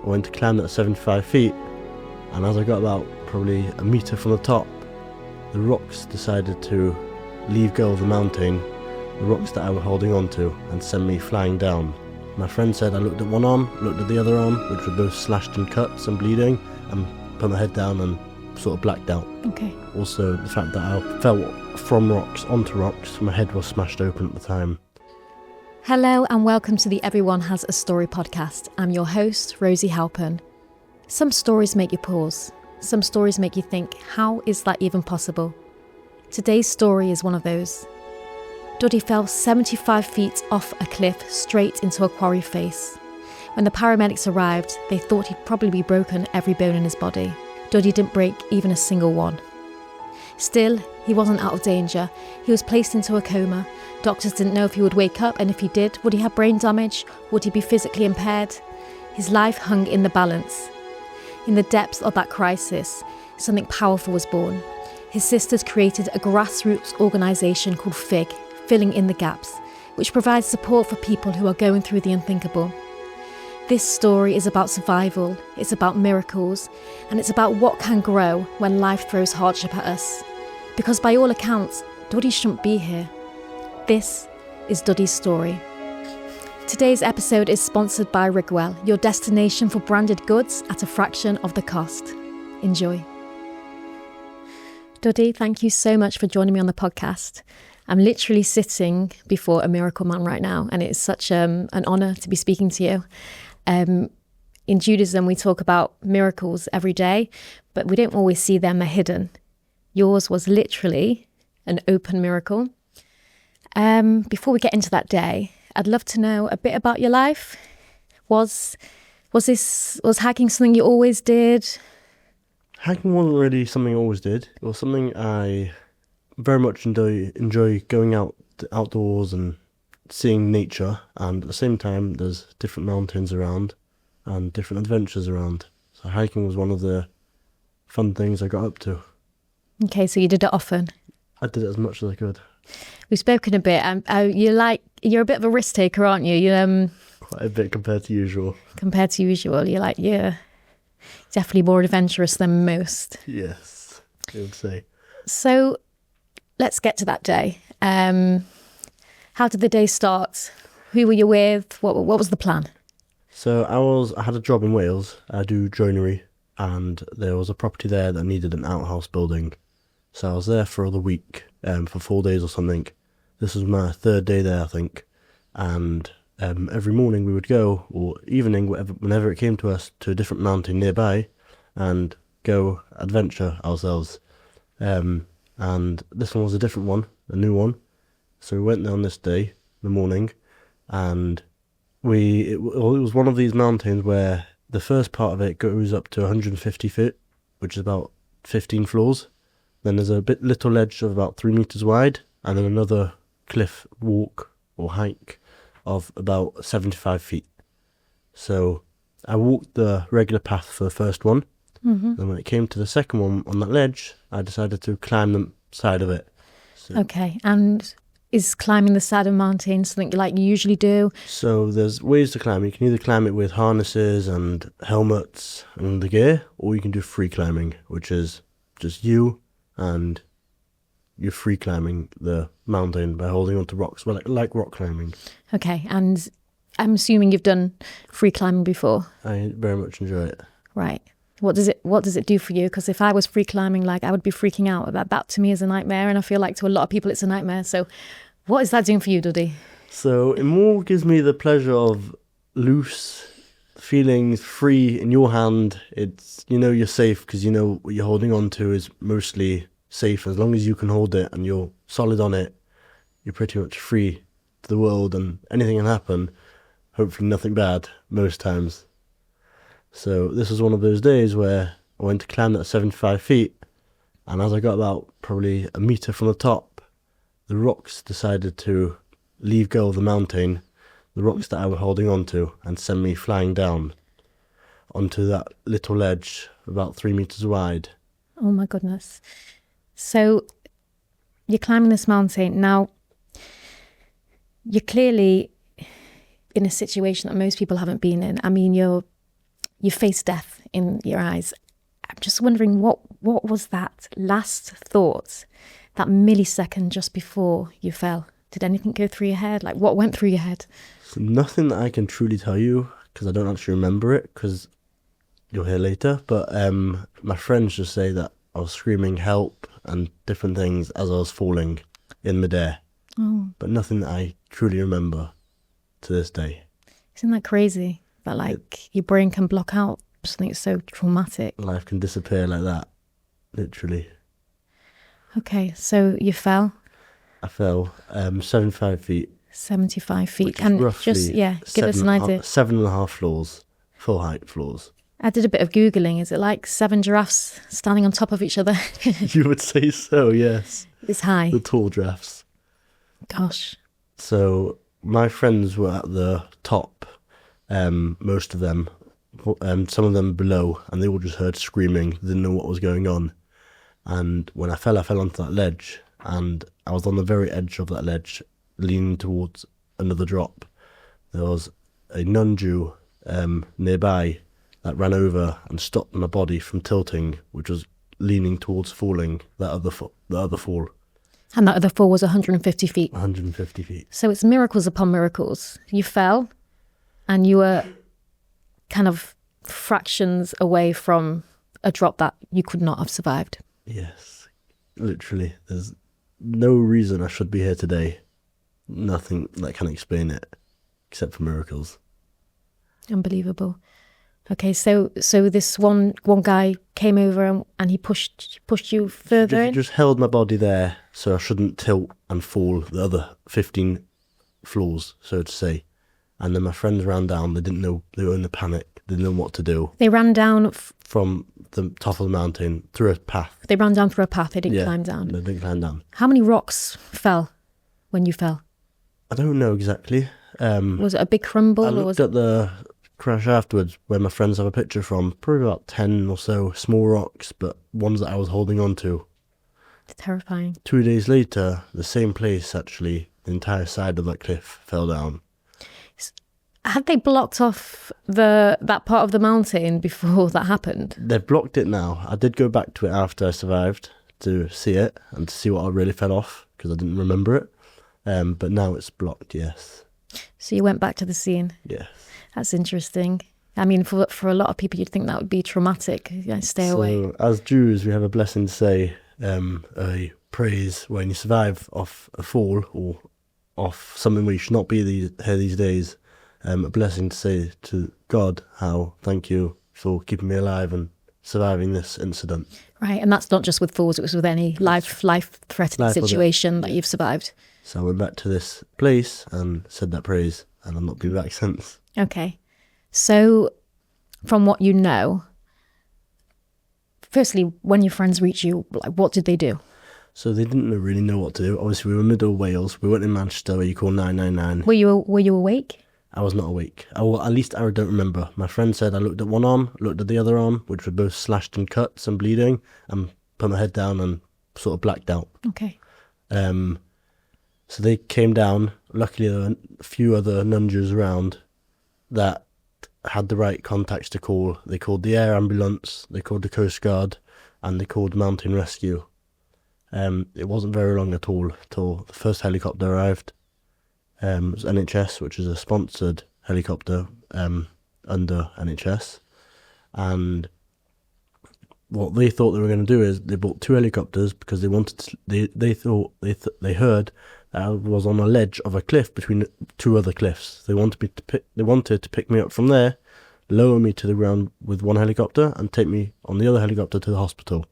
I went to climb that 75 feet, and as I got about probably a metre from the top, the rocks decided to leave go of the mountain, the rocks that I was holding on to, and send me flying down. My friend said I looked at one arm, looked at the other arm, which were both slashed and cuts and bleeding, and put my head down and sort of blacked out. Okay. Also, the fact that I fell from rocks onto rocks, my head was smashed open at the time. Hello and welcome to the Everyone Has a Story podcast. I'm your host, Rosie Halpern. Some stories make you pause. Some stories make you think, how is that even possible? Today's story is one of those. Duddy fell 75 feet off a cliff straight into a quarry face. When the paramedics arrived, they thought he'd probably broken every bone in his body. Duddy didn't break even a single one. Still, he wasn't out of danger. He was placed into a coma. Doctors didn't know if he would wake up, and if he did, would he have brain damage? Would he be physically impaired? His life hung in the balance. In the depths of that crisis, something powerful was born. His sisters created a grassroots organisation called FIG, Filling in the Gaps, which provides support for people who are going through the unthinkable. This story is about survival, it's about miracles, and it's about what can grow when life throws hardship at us. Because by all accounts, Duddy shouldn't be here. This is Duddy's story. Today's episode is sponsored by Rigwell, your destination for branded goods at a fraction of the cost. Enjoy. Duddy, thank you so much for joining me on the podcast. I'm literally sitting before a miracle man right now, and it's such an honour to be speaking to you. In Judaism, we talk about miracles every day, but we don't always see them, they're hidden. Yours was literally an open miracle. Before we get into that day, I'd love to know a bit about your life. Was hiking something you always did? Hiking wasn't really something I always did. It was something I very much enjoy going out outdoors and seeing nature, and at the same time there's different mountains around and different adventures around. So hiking was one of the fun things I got up to. Okay, so you did it often? I did it as much as I could. We've spoken a bit. You're a bit of a risk taker, aren't you? Quite a bit compared to usual. Compared to usual, you're definitely more adventurous than most. Yes, I would say. So let's get to that day. How did the day start? Who were you with? What was the plan? So I had a job in Wales. I do joinery, and there was a property there that needed an outhouse building. So I was there for the week, for 4 days or something. This was my third day there, I think. And every morning we would go, or evening, whenever it came to us, to a different mountain nearby and go adventure ourselves. And this one was a different one, a new one. So we went there on this day, in the morning, and it was one of these mountains where the first part of it goes up to 150 feet, which is about 15 floors. Then there's a little ledge of about 3 meters wide, and then another cliff walk or hike of about 75 feet. So I walked the regular path for the first one. Mm-hmm. And when it came to the second one on that ledge, I decided to climb the side of it. So, okay, and is climbing the side of a mountain something you usually do? So there's ways to climb. You can either climb it with harnesses and helmets and the gear, or you can do free climbing, which is just you and you're free climbing the mountain by holding onto rocks, like rock climbing. Okay, and I'm assuming you've done free climbing before? I very much enjoy it. Right. What does it do for you? Because if I was free climbing, I would be freaking out. That to me is a nightmare, and I feel like to a lot of people it's a nightmare. So what is that doing for you, Duddy? So it more gives me the pleasure of loose feeling, free in your hand. It's, you're safe because what you're holding on to is mostly safe. As long as you can hold it and you're solid on it, you're pretty much free to the world, and anything can happen. Hopefully nothing bad most times. So this was one of those days where I went to climb that 75 feet, and as I got about probably a metre from the top, the rocks decided to leave go of the mountain, the rocks that I was holding on to, and send me flying down onto that little ledge about 3 meters wide. Oh my goodness. So you're climbing this mountain. Now, you're clearly in a situation that most people haven't been in. I mean, you're you face death in your eyes. I'm just wondering what was that last thought, that millisecond just before you fell? Did anything go through your head? Like, what went through your head? So nothing that I can truly tell you, because I don't actually remember it, because you'll hear later. But my friends just say that I was screaming help and different things as I was falling in midair. Oh, But nothing that I truly remember to this day. isn't that crazy? That like your brain can block out something so traumatic. Life can disappear like that, literally. Okay, so you fell I fell 75 feet. 75 feet. Which is And roughly just, give us an idea. 7.5 floors, full height floors. I did a bit of Googling. Is it like 7 giraffes standing on top of each other? You would say so, yes. It's high. The tall giraffes. Gosh. So my friends were at the top, most of them, some of them below, and they all just heard screaming, didn't know what was going on. And when I fell onto that ledge, and I was on the very edge of that ledge, leaning towards another drop. There was a non-Jew nearby that ran over and stopped my body from tilting, which was leaning towards falling, the other fall. And that other fall was 150 feet. 150 feet. So it's miracles upon miracles. You fell and you were kind of fractions away from a drop that you could not have survived. Yes, literally. There's no reason I should be here today. Nothing that can explain it, except for miracles. Unbelievable. Okay, so this one guy came over and he pushed you further in? Just held my body there so I shouldn't tilt and fall the other 15 floors, so to say. And then my friends ran down. They didn't know. They were in a panic. They didn't know what to do. They ran down from the top of the mountain through a path. They ran down through a path. They didn't climb down. They didn't climb down. How many rocks fell when you fell? I don't know exactly. Was it a big crumble? I or looked was at the crash afterwards, where my friends have a picture from. Probably about 10 or so small rocks, but ones that I was holding on to. It's terrifying. 2 days later, the same place actually, the entire side of that cliff fell down. Had they blocked off that part of the mountain before that happened? They've blocked it now. I did go back to it after I survived to see it and to see what I really fell off, because I didn't remember it. But now it's blocked, yes. So you went back to the scene? Yes. That's interesting. I mean, for a lot of people, you'd think that would be traumatic. Stay away. So, as Jews, we have a blessing to say, a praise when you survive off a fall or off something where you should not be here these days. A blessing to say to God, how thank you for keeping me alive and surviving this incident. Right, and that's not just with falls, it was with any life-threatening situation that you've survived. So I went back to this place and said that praise, and I've not been back since. Okay. So, from what you know, firstly, when your friends reached you, like, what did they do? So they didn't really know what to do. Obviously, we were middle of Wales. We weren't in Manchester where you call 999. Were you awake? I was not awake. At least I don't remember. My friend said I looked at one arm, looked at the other arm, which were both slashed and cuts and bleeding, and put my head down and sort of blacked out. Okay. So they came down. Luckily, there were a few other non-Jews around that had the right contacts to call. They called the air ambulance, they called the Coast Guard, and they called mountain rescue. It wasn't very long at all till the first helicopter arrived. It was NHS, which is a sponsored helicopter under NHS. And what they thought they were going to do is they bought 2 helicopters because they wanted to, they heard that I was on a ledge of a cliff between 2 other cliffs. They wanted to pick me up from there, lower me to the ground with one helicopter, and take me on the other helicopter to the hospital.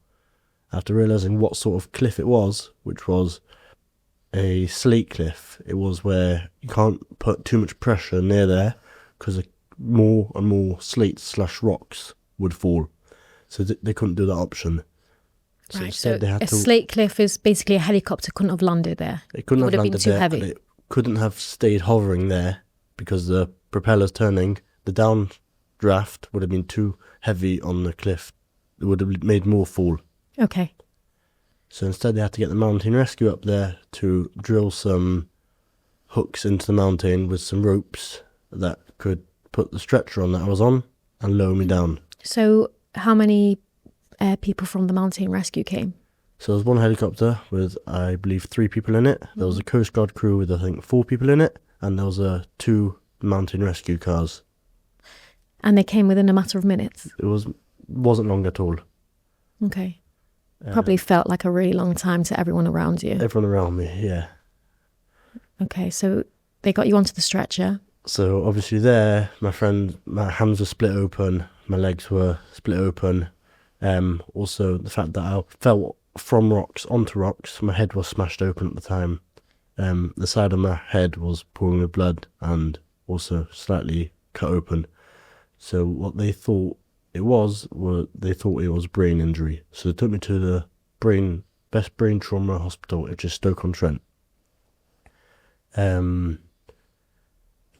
After realising what sort of cliff it was, which was a slate cliff, it was where you can't put too much pressure near there because more and more slates/rocks would fall. So they couldn't do that option. So Right, so instead they had a to. slate cliff is basically a helicopter couldn't have landed there. It couldn't It have would have been landed too there, heavy. and it couldn't have stayed hovering there because the propeller's turning. The downdraft would have been too heavy on the cliff. It would have made more fall. Okay. So instead they had to get the mountain rescue up there to drill some hooks into the mountain with some ropes that could put the stretcher on that I was on and lower me down. So how many people from the mountain rescue came? So there was one helicopter with, I believe, 3 people in it. There was a Coast Guard crew with, I think, 4 people in it. And there was 2 mountain rescue cars. And they came within a matter of minutes? It wasn't long at all. Okay. Probably felt like a really long time to everyone around you. Everyone around me, yeah. Okay, so they got you onto the stretcher. So obviously there, my hands were split open, my legs were split open. Also the fact that I fell from rocks onto rocks, my head was smashed open at the time. The side of my head was pouring with blood and also slightly cut open. So what they thought it was brain injury. So they took me to the best brain trauma hospital, which is Stoke-on-Trent.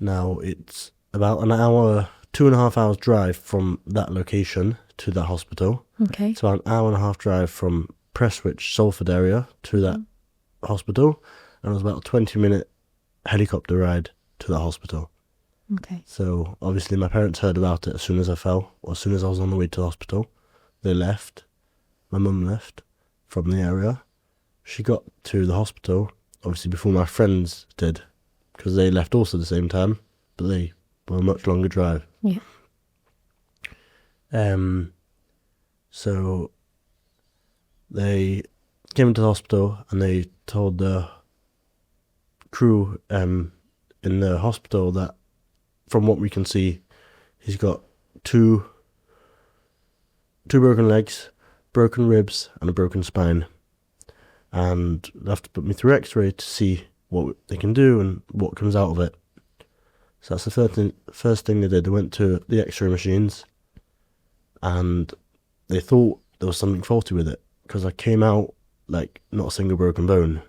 Now it's about an hour, 2.5 hours drive from that location to that hospital. Okay. It's about an hour and a half drive from Prestwich, Salford area to that hospital, and it was about a 20-minute helicopter ride to that hospital. Okay. So obviously my parents heard about it as soon as I fell, or as soon as I was on the way to the hospital. They left. My mum left from the area. She got to the hospital, obviously before my friends did, because they left also at the same time, but they were a much longer drive. Yeah. So they came into the hospital and they told the crew in the hospital that, from what we can see, he's got 2 broken legs, broken ribs, and a broken spine. And they have to put me through X-ray to see what they can do and what comes out of it. So that's the first thing they did. They went to the X-ray machines, and they thought there was something faulty with it because I came out like not a single broken bone.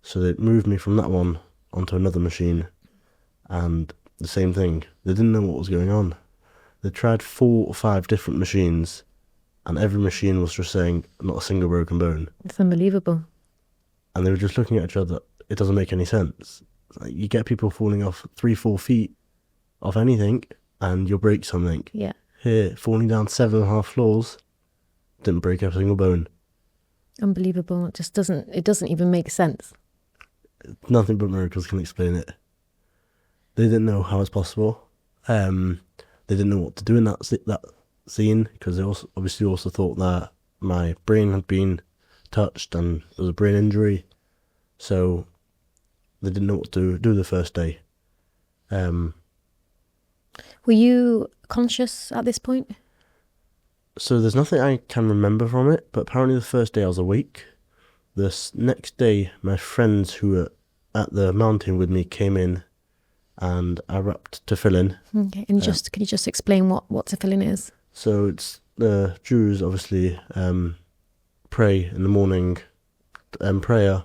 So they moved me from that one onto another machine, and the same thing. They didn't know what was going on. They tried 4 or 5 different machines, and every machine was just saying not a single broken bone. It's unbelievable. And they were just looking at each other. It doesn't make any sense. Like, you get people falling off 3-4 feet off anything, and you'll break something. Yeah. Here, falling down 7.5 floors, didn't break a single bone. Unbelievable. It just doesn't even make sense. Nothing but miracles can explain it. They didn't know how it's possible. They didn't know what to do in that scene, because they obviously also thought that my brain had been touched and there was a brain injury. So they didn't know what to do the first day. Were you conscious at this point? So there's nothing I can remember from it, but apparently the first day I was awake. This next day, my friends who were at the mountain with me came in, and I wrapped tefillin. Okay, and can you just explain what tefillin is? So it's the Jews obviously pray in the morning, prayer,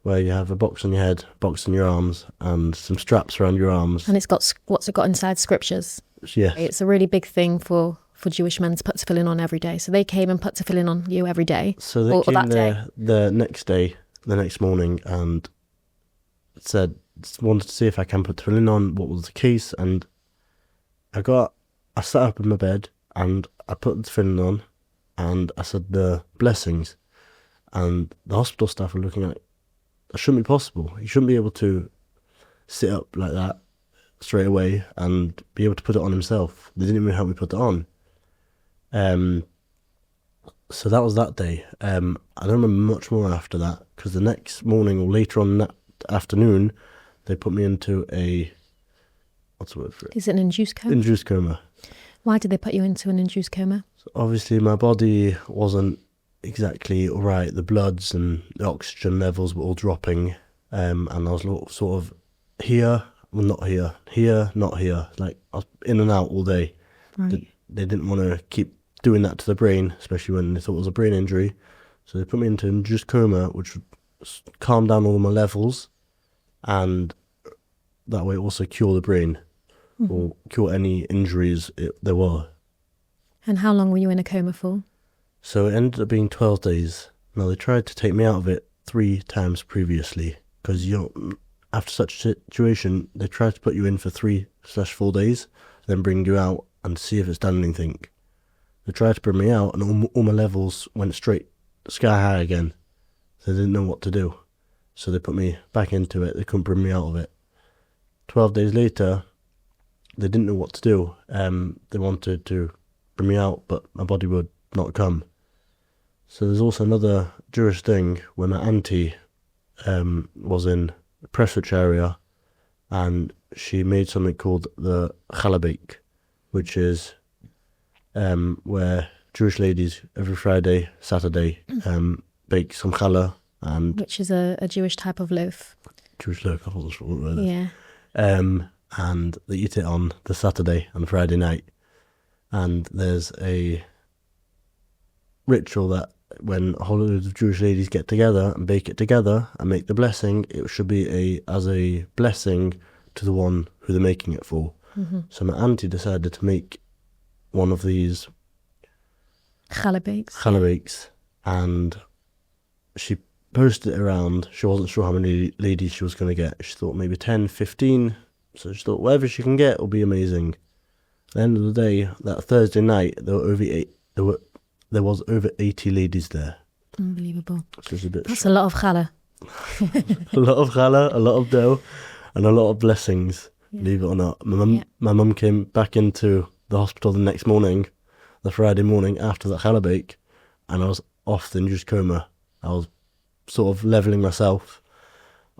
where you have a box on your head, box on your arms, and some straps around your arms. And it's got what's it got inside? Scriptures. Yes. It's a really big thing for Jewish men to put tefillin on every day. So they came and put tefillin on you every day. So they came there the next morning, and wanted to see if I can put tefillin on, what was the case, and I sat up in my bed and I put the tefillin on and I said the blessings, and the hospital staff were looking at it. That shouldn't be possible. You shouldn't be able to sit up like that straight away and be able to put it on himself. They didn't even help me put it on. So that was that day. I don't remember much more after that, because the next morning or later on that afternoon, they put me into what's the word for it? Is it an induced coma? Induced coma. Why did they put you into an induced coma? So obviously my body wasn't exactly all right. The bloods and the oxygen levels were all dropping, and I was sort of here, well, not here, here, not here. Like, I was in and out all day. Right. They didn't want to keep doing that to the brain, especially when they thought it was a brain injury. So they put me into induced coma, which would calm down all my levels, and that way also cure the brain, or cure any injuries there were. And how long were you in a coma for? So it ended up being 12 days. Now, they tried to take me out of it 3 times previously, because after such a situation, they tried to put you in for 3/4 days, then bring you out and see if it's done anything. They tried to bring me out, and all my levels went straight sky high again. So they didn't know what to do. So they put me back into it. They couldn't bring me out of it. 12 days later, they didn't know what to do. They wanted to bring me out, but my body would not come. So there's also another Jewish thing where my auntie was in the Prestwich area, and she made something called the challah, which is where Jewish ladies every Friday, Saturday bake some challah, and which is a Jewish type of loaf. Jewish loaf, I wasn't sure what it is. Yeah. And they eat it on the Saturday and Friday night. And there's a ritual that when a whole load of Jewish ladies get together and bake it together and make the blessing, it should be as a blessing to the one who they're making it for. Mm-hmm. So my auntie decided to make one of these challah bakes, and she posted it around. She wasn't sure how many ladies she was going to get. She thought maybe 10, 15. So she thought whatever she can get will be amazing. At the end of the day, that Thursday night, there was over 80 ladies there. Unbelievable. Which was a bit That's a lot of challah. A lot of challah, a lot of dough, and a lot of blessings, believe it or not. My mum came back into the hospital the next morning, the Friday morning after that challah bake, and I was off the induced coma. I was sort of levelling myself.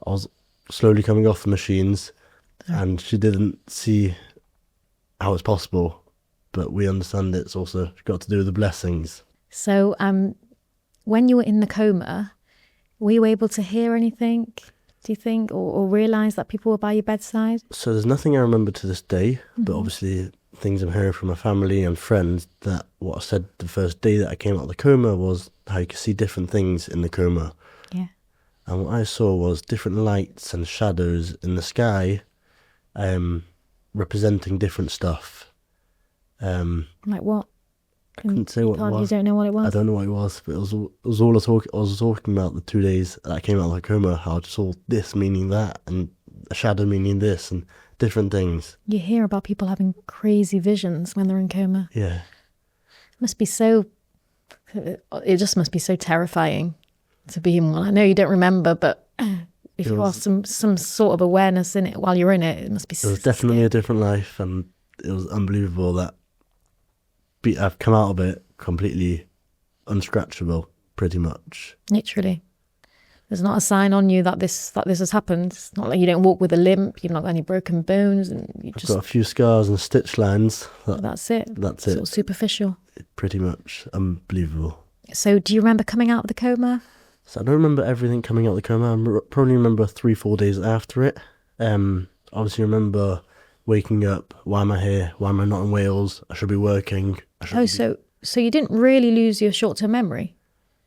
I was slowly coming off the machines, and she didn't see how it's possible, but we understand it's also got to do with the blessings. So when you were in the coma, were you able to hear anything, do you think, or realise that people were by your bedside? So there's nothing I remember to this day, but obviously things I'm hearing from my family and friends, that what I said the first day that I came out of the coma was how you could see different things in the coma. Yeah. And what I saw was different lights and shadows in the sky, representing different stuff. Like what? I couldn't say what it was. You don't know what it was? I don't know what it was, but it was all I was talking about the 2 days that I came out of the coma, how I saw this meaning that, and a shadow meaning this, and different things. You hear about people having crazy visions when they're in coma. Yeah. It just must be so terrifying to be in one. I know you don't remember, but if you have some sort of awareness in it while you're in it, it must be so It was definitely a different life, and it was unbelievable that I've come out of it completely unscratchable, pretty much. Literally. There's not a sign on you that this has happened. It's not like you don't walk with a limp, you've not got any broken bones, and I've got a few scars and stitch lines. That's it. That's sort of superficial. Pretty much unbelievable. So do you remember coming out of the coma? So I don't remember everything coming out of the coma. I probably remember 3-4 days after it. Obviously remember waking up. Why am I here? Why am I not in Wales? I should be working. So you didn't really lose your short-term memory?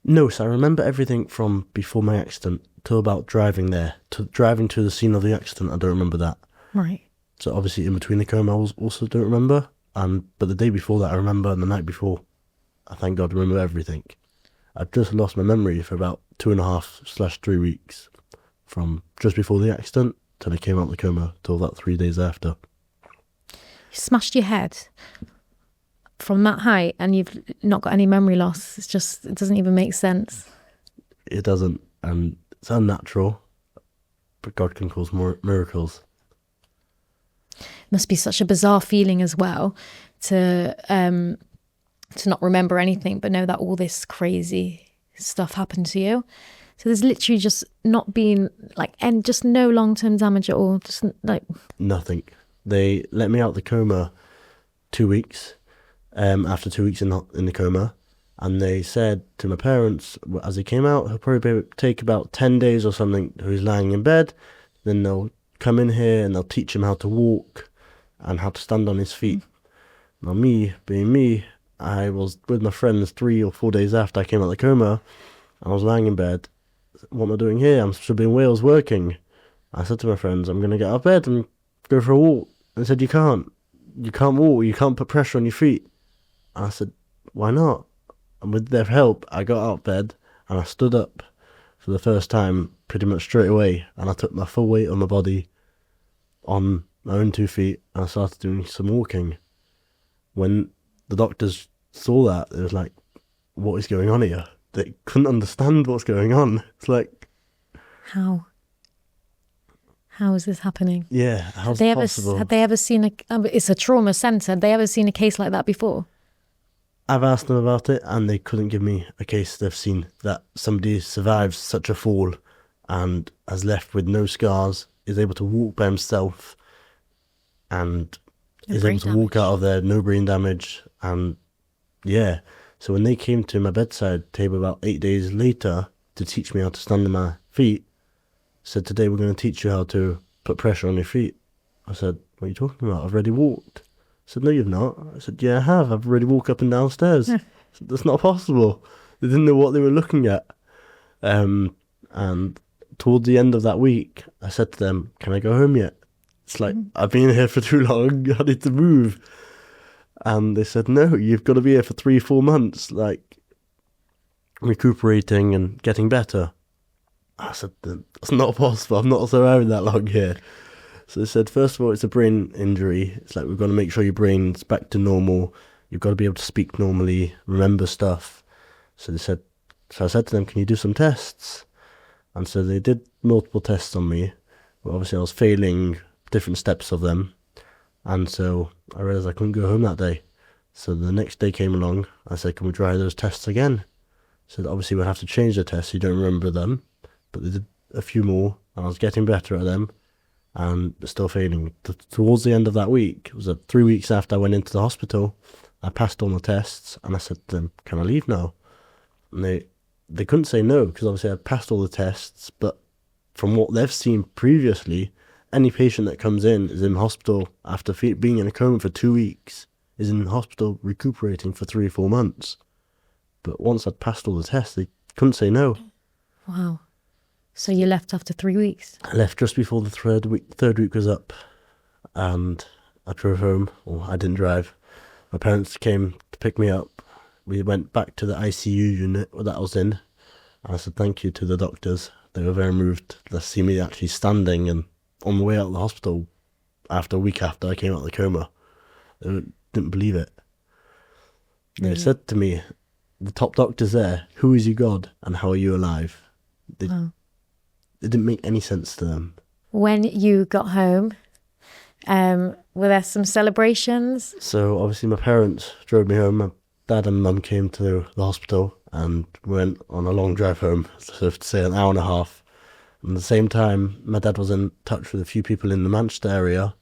No, so I remember everything from before my accident till about driving there. To driving to the scene of the accident, I don't remember that. Right. So obviously in between the coma, I also don't remember. But the day before that I remember, and the night before, I thank God remember everything. I've just lost my memory for about 2.5/3 weeks, from just before the accident till I came out of the coma till about 3 days after. You smashed your head from that height and you've not got any memory loss. It doesn't even make sense. It doesn't, and it's unnatural, but God can cause more miracles. It must be such a bizarre feeling as well to not remember anything, but know that all this crazy stuff happened to you. So there's literally just not been and just no long-term damage at all. Just nothing. They let me out the coma 2 weeks. After 2 weeks in the coma, and they said to my parents as he came out, he'll probably take about 10 days or something. He's lying in bed. Then they'll come in here and they'll teach him how to walk and how to stand on his feet. Now, me being me, I was with my friends 3 or 4 days after I came out of the coma. I was lying in bed. What am I doing here? I'm supposed to be in Wales working. I said to my friends, I'm going to get out of bed and go for a walk. And they said, you can't walk, you can't put pressure on your feet. And I said, why not? And with their help, I got out of bed and I stood up for the first time pretty much straight away. And I took my full weight on my body on my own 2 feet and I started doing some walking. When the doctors saw that, it was like, what is going on here? They couldn't understand what's going on. It's like, How? How is this happening? yeah, how's it possible? Had they ever seen it's a trauma centre. Had they ever seen a case like that before? I've asked them about it, and they couldn't give me a case they've seen that somebody survives such a fall and has left with no scars, is able to walk by himself, and No is brain able to walk damage. out of there, no brain damage. And yeah, so when they came to my bedside table about 8 days later to teach me how to stand on my feet, said, today we're going to teach you how to put pressure on your feet. I said, what are you talking about? I've already walked. I said, no, you've not. I said, yeah, I have. I've already walked up and down stairs. I said, that's not possible. They didn't know what they were looking at. And toward the end of that week, I said to them, can I go home yet? It's like, I've been here for too long. I need to move. And they said, no, you've got to be here for 3-4 months, like recuperating and getting better. I said, that's not possible. I'm not surviving that long here. So they said, first of all, it's a brain injury. It's like, we've got to make sure your brain's back to normal. You've got to be able to speak normally, remember stuff. So I said to them, can you do some tests? And so they did multiple tests on me. Well, obviously I was failing different steps of them. And so I realised I couldn't go home that day. So the next day came along. I said, can we try those tests again? So obviously we'll have to change the tests. You don't remember them. But they did a few more, and I was getting better at them, and still failing. Towards the end of that week, it was 3 weeks after I went into the hospital, I passed all the tests, and I said to them, can I leave now? And they couldn't say no, because obviously I passed all the tests, but from what they've seen previously, any patient that comes in is in hospital after being in a coma for 2 weeks, is in hospital recuperating for 3 or 4 months. But once I'd passed all the tests, they couldn't say no. Wow. So you left after 3 weeks? I left just before the third week was up, and I drove home. Well, I didn't drive. My parents came to pick me up. We went back to the ICU unit that I was in, and I said thank you to the doctors. They were very moved to see me actually standing, and on the way out of the hospital, after a week after I came out of the coma, they didn't believe it. They said to me, the top doctor's there, who is your God and how are you alive? Wow. It didn't make any sense to them. When you got home, were there some celebrations? So obviously my parents drove me home. My dad and mum came to the hospital and went on a long drive home, so to say an hour and a half. And at the same time, my dad was in touch with a few people in the Manchester area.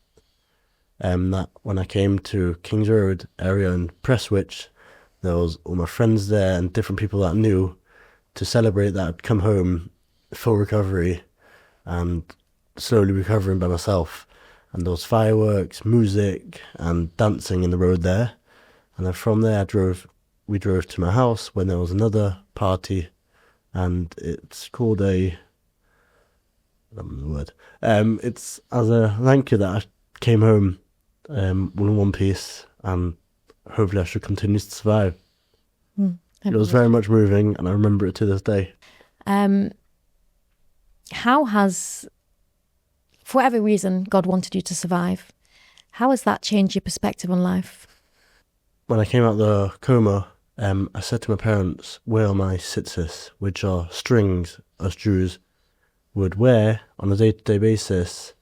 That when I came to Kings Road area in Prestwich, there was all my friends there and different people that I knew to celebrate that I'd come home full recovery and slowly recovering by myself. And there was fireworks, music and dancing in the road there. And then from there we drove to my house when there was another party, and it's called I don't remember the word. It's as a thank you that I came home in one piece, and hopefully I should continue to survive. It was very much moving, and I remember it to this day. How has, for whatever reason, God wanted you to survive? How has that changed your perspective on life? When I came out of the coma, I said to my parents, where are my tzitzis, which are strings us Jews would wear on a day-to-day basis,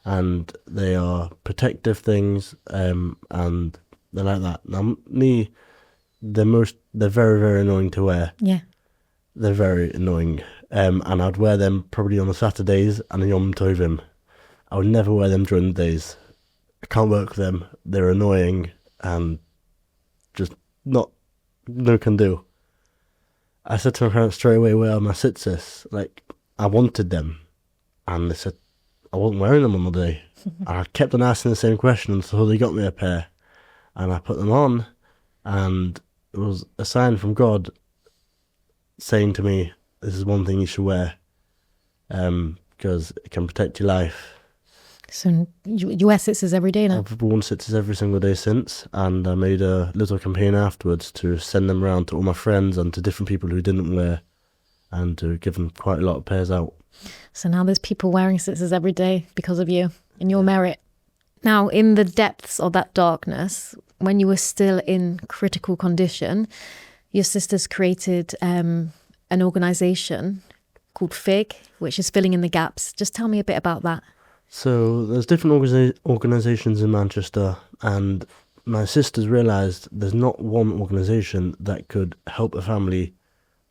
and they are protective things, and they're like that. Now, they're very, very annoying to wear. Yeah. They're very annoying. And I'd wear them probably on the Saturdays and on Yom Tovim. I would never wear them during the days. I can't work with them. They're annoying and just no can do. I said to my parents straight away, where are my tzitzis? Like, I wanted them. And they said, I wasn't wearing them on the day. And I kept on asking the same question until they got me a pair. And I put them on, and it was a sign from God saying to me, this is one thing you should wear, because it can protect your life. So you wear tzitzis every day now? I've worn tzitzis every single day since, and I made a little campaign afterwards to send them around to all my friends and to different people who didn't wear, and to give them quite a lot of pairs out. So now there's people wearing tzitzis every day because of you, in your merit. Now, in the depths of that darkness, when you were still in critical condition, your sisters created an organisation called FIG, which is filling in the gaps. Just tell me a bit about that. So there's different organisations in Manchester, and my sisters realised there's not one organisation that could help a family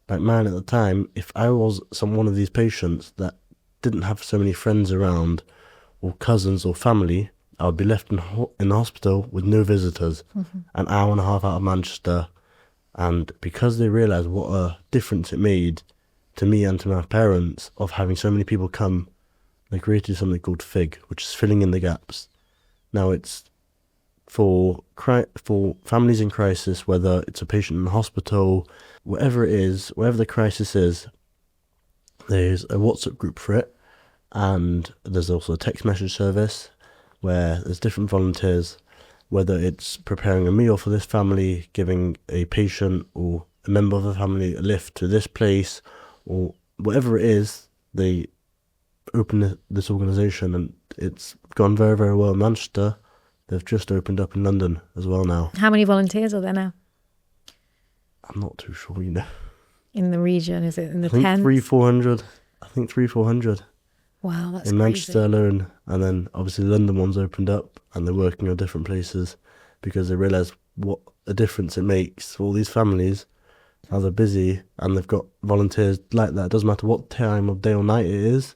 like mine at the time. If I was one of these patients that didn't have so many friends around, or cousins or family, I would be left in the hospital with no visitors, an hour and a half out of Manchester. And because they realised what a difference it made to me and to my parents of having so many people come, they created something called FIG, which is filling in the gaps. Now it's for families in crisis, whether it's a patient in the hospital, whatever it is, whatever the crisis is, there's a WhatsApp group for it, and there's also a text message service where there's different volunteers, whether it's preparing a meal for this family, giving a patient or a member of the family a lift to this place, or whatever it is. They opened this organisation, and it's gone very, very well in Manchester. They've just opened up in London as well now. How many volunteers are there now? I'm not too sure, In the region, is it in the I think tens? 300-400. I think 300-400 Wow, that's in crazy. Manchester alone. And then obviously the London one's opened up, and they're working on different places because they realise what a difference it makes for all these families, how they're busy, and they've got volunteers like that. It doesn't matter what time of day or night it is,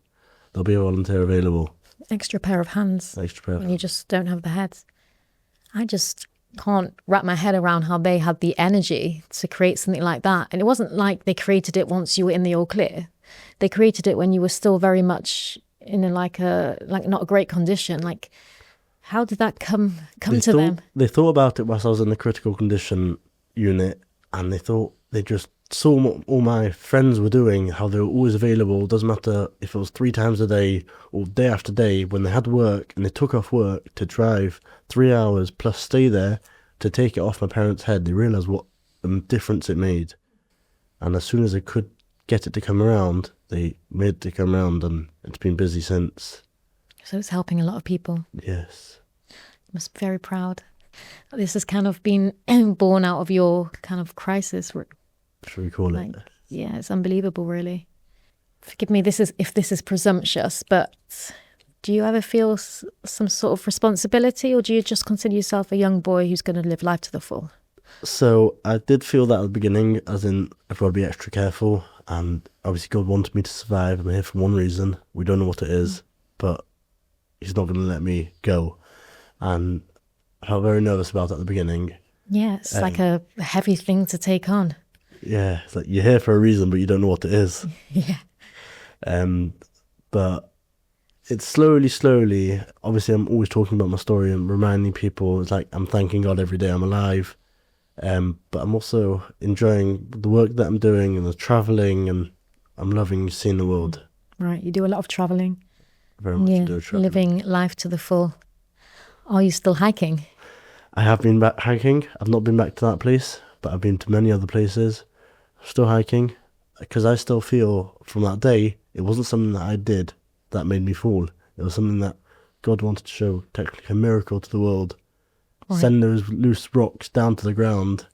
there'll be a volunteer available. Extra pair of hands when you just don't have the heads. I just can't wrap my head around how they had the energy to create something like that. And it wasn't like they created it once you were in the all clear. They created it when you were still very much in like not a great condition. Like, how did that come to them? They thought about it whilst I was in the critical condition unit, and they just saw what all my friends were doing, how they were always available. Doesn't matter if it was 3 times a day or day after day, when they had work and they took off work to drive 3 hours plus stay there to take it off my parents' head. They realised what a difference it made, and as soon as they could get it to come around, they made it to come around, and it's been busy since. So it's helping a lot of people. Yes. Must be very proud. This has kind of been born out of your kind of crisis. Should we call it? Yeah, it's unbelievable, really. Forgive me, if this is presumptuous, but do you ever feel some sort of responsibility, or do you just consider yourself a young boy who's going to live life to the full? So I did feel that at the beginning, as in I've got to be extra careful, and obviously God wanted me to survive. I'm here for one reason. We don't know what it is, but he's not going to let me go. And I felt very nervous about it at the beginning. Yeah, it's like a heavy thing to take on. Yeah, it's like you're here for a reason, but you don't know what it is. Yeah. But it's slowly, obviously I'm always talking about my story and reminding people, it's like I'm thanking God every day I'm alive. But I'm also enjoying the work that I'm doing and the travelling, and I'm loving seeing the world. Right, you do a lot of travelling. Very much do travelling. Living life to the full. Are you still hiking? I have been back hiking. I've not been back to that place, but I've been to many other places. Still hiking, because I still feel from that day, it wasn't something that I did that made me fall. It was something that God wanted to show, technically a miracle to the world. Right. Send those loose rocks down to the ground.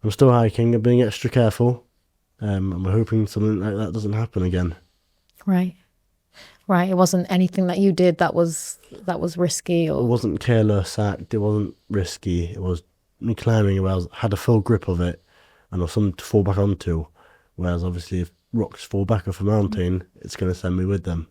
I'm still hiking. I'm being extra careful. I'm hoping something like that doesn't happen again. Right. It wasn't anything that you did that was risky, or it wasn't a careless act. It wasn't risky. It was me climbing where I had a full grip of it, and there was something to fall back onto. Whereas obviously, if rocks fall back off a mountain, it's going to send me with them.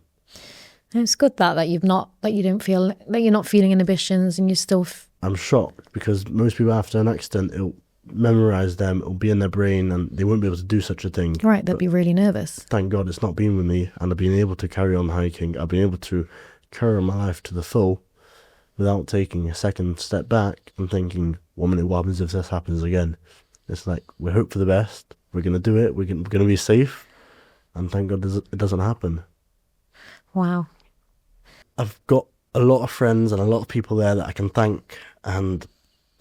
And it's good that you don't feel that you're not feeling inhibitions, and you still. I'm shocked because most people after an accident, it'll memorize them, it'll be in their brain, and they won't be able to do such a thing. Right, they'll be really nervous. Thank God it's not been with me, and I've been able to carry on hiking. I've been able to carry on my life to the full without taking a second step back and thinking, 1 minute, what happens if this happens again? It's like, we hope for the best, we're going to do it, we're going to be safe, and thank God it doesn't happen. Wow. I've got a lot of friends and a lot of people there that I can thank, and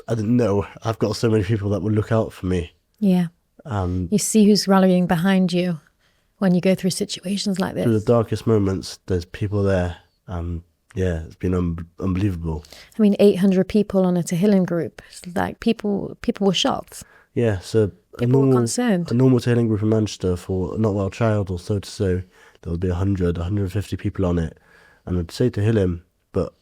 I didn't know I've got so many people that will look out for me. Yeah. You see who's rallying behind you when you go through situations like this. Through the darkest moments, there's people there, and Yeah, it's been unbelievable. I mean, 800 people on a Tehillim group. It's like people were shocked. Yeah, so People were concerned. a normal tailing group in Manchester for a not well child, or so to say, there would be 100, 150 people on it, and I'd say to him, but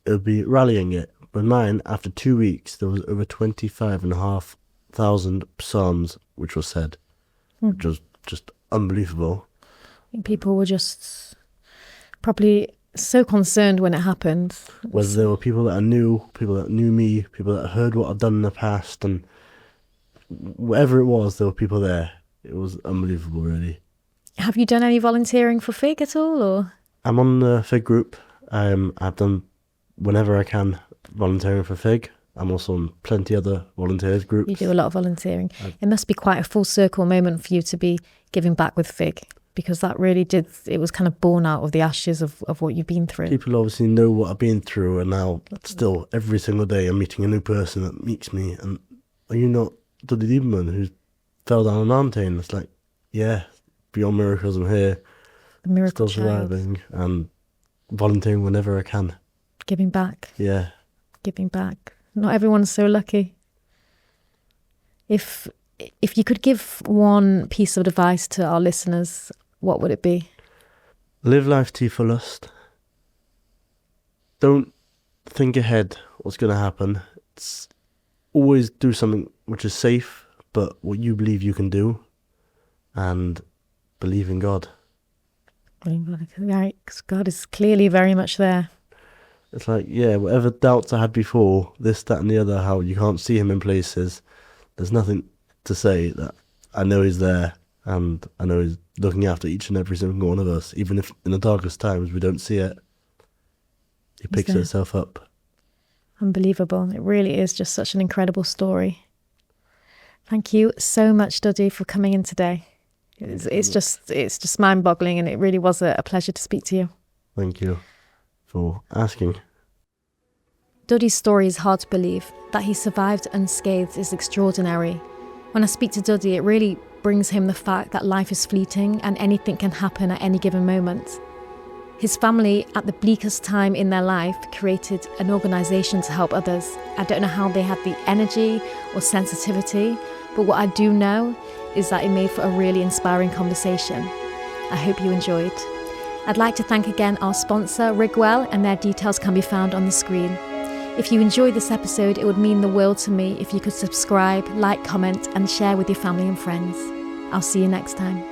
it would be rallying it. But mine, after 2 weeks, there was over 25,500 psalms which were said, which was just unbelievable. I think people were just probably so concerned when it happened. Whether there were people that I knew, people that knew me, people that heard what I'd done in the past, and whatever it was, there were people there. It was unbelievable, really. Have you done any volunteering for FIG at all, or? I'm on the FIG group. I've done whenever I can volunteering for FIG. I'm also on plenty other volunteers groups. You do a lot of volunteering. It must be quite a full circle moment for you to be giving back with FIG, because that really it was kind of born out of the ashes of what you've been through. People obviously know what I've been through, and now still every single day I'm meeting a new person that meets me, and are you not Duddy who fell down a mountain? It's like, yeah, beyond miracles, I'm here, The miracle still child. surviving, and volunteering whenever I can. Giving back. Yeah. Giving back. Not everyone's so lucky. If you could give one piece of advice to our listeners, what would it be? Live life to your fullest. Don't think ahead what's going to happen. It's always do something which is safe, but what you believe you can do, and believe in God. Right, 'cause God is clearly very much there. It's like, yeah, whatever doubts I had before, this, that and the other, how you can't see him in places, there's nothing to say that I know he's there, and I know he's looking after each and every single one of us, even if in the darkest times we don't see it. He picks there. itself up. Unbelievable. It really is just such an incredible story. Thank you so much, Duddy, for coming in today. It's just mind-boggling, and it really was a pleasure to speak to you. Thank you for asking. Duddy's story is hard to believe. That he survived unscathed is extraordinary. When I speak to Duddy, it really brings him the fact that life is fleeting and anything can happen at any given moment. His family, at the bleakest time in their life, created an organisation to help others. I don't know how they had the energy or sensitivity, but what I do know is that it made for a really inspiring conversation. I hope you enjoyed. I'd like to thank again our sponsor, Rigwell, and their details can be found on the screen. If you enjoyed this episode, it would mean the world to me if you could subscribe, like, comment, and share with your family and friends. I'll see you next time.